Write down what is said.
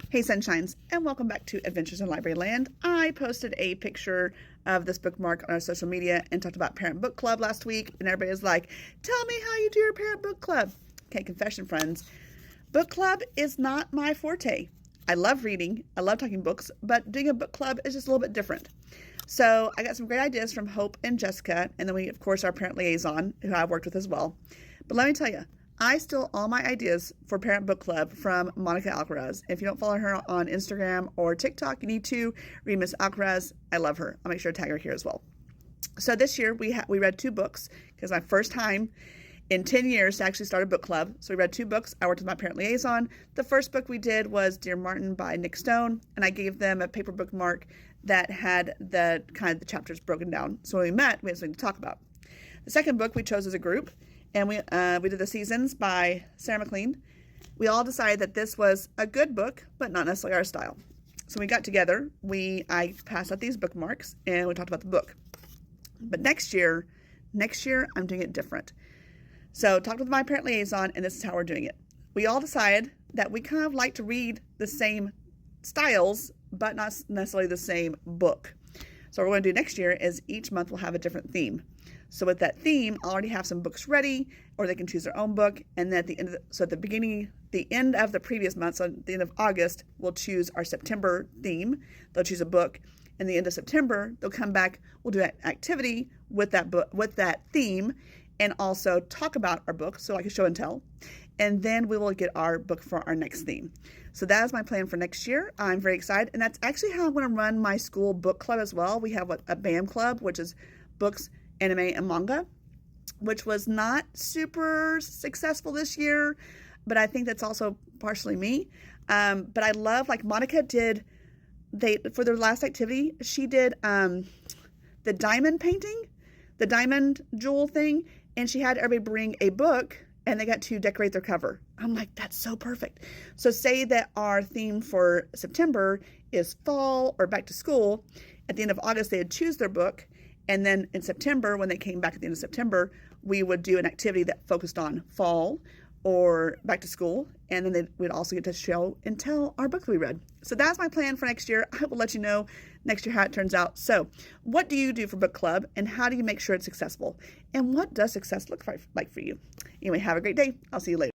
Hey Sunshines, and welcome back to Adventures in Library Land. I posted a picture of this bookmark on our social media and talked about Parent Book Club last week, and everybody was like, tell me how you do your Parent Book Club. Okay, confession friends, book club is not my forte. I love reading, I love talking books, but doing a book club is just a little bit different. So I got some great ideas from Hope and Jessica, and then we, of course, our parent liaison, who I've worked with as well. But let me tell you, I steal all my ideas for Parent Book Club from Monica Alcaraz. If you don't follow her on Instagram or TikTok, you need to read Miss Alcaraz. I love her. I'll make sure to tag her here as well. So this year we read 2 books because my first time in 10 years to actually start a book club. So we read 2 books. I worked with my parent liaison. The first book we did was Dear Martin by Nick Stone, and I gave them a paper bookmark that had the chapters broken down. So when we met, we had something to talk about. The second book we chose as a group, and we did The Seasons by Sarah MacLean. We all decided that this was a good book, but not necessarily our style. So we got together, I passed out these bookmarks, and we talked about the book. But next year, I'm doing it different. So talked with my parent liaison, and this is how we're doing it. We all decided that we kind of like to read the same styles, but not necessarily the same book. So what we're going to do next year is each month we'll have a different theme. So with that theme, I'll already have some books ready, or they can choose their own book. And then at the end of the previous month, so at the end of August, we'll choose our September theme. They'll choose a book. And the end of September, they'll come back. We'll do an activity with that book, with that theme, and also talk about our book, so like a show and tell. And then we will get our book for our next theme. So that is my plan for next year. I'm very excited. And that's actually how I'm going to run my school book club as well. We have a BAM club, which is books, anime, and manga, which was not super successful this year, but I think that's also partially me. But I love, like Monica did, for their last activity, she did the diamond painting, the diamond jewel thing, and she had everybody bring a book, and they got to decorate their cover. I'm like, that's so perfect. So say that our theme for September is fall or back to school. At the end of August, they'd choose their book. And then in September, when they came back at the end of September, we would do an activity that focused on fall or back to school. And then we'd also get to show and tell our book that we read. So that's my plan for next year. I will let you know next year how it turns out. So what do you do for book club, and how do you make sure it's successful? And what does success look like for you? Anyway, have a great day. I'll see you later.